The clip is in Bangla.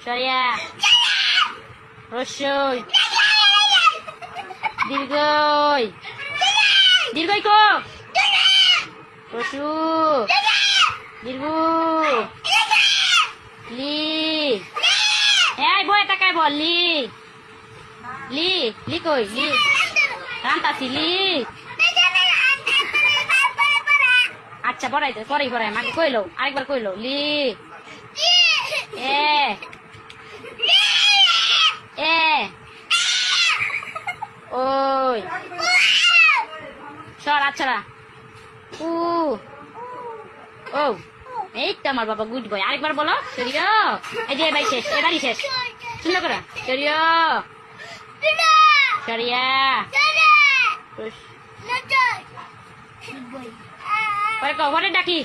সরিয়া রসই দীর্ঘই দীর্ঘই কো রসু দীর্ঘ লি এই বই তাকাই বল লি লি লি কই লি রান্তাছি লি আচ্ছা পড়াই তো পরেই পড়াই মাকে কইলো আরেকবার কইলো লি এ এ ওই সর আচ্ছা উ ও এই তো আমার বাবা গুড বয় আরেকবার বলো সরিয়া এই যে এবারই শেষ এবারই শেষ সুন্দর করে সরিয়া সরিয়া পরে কবরে ডাকি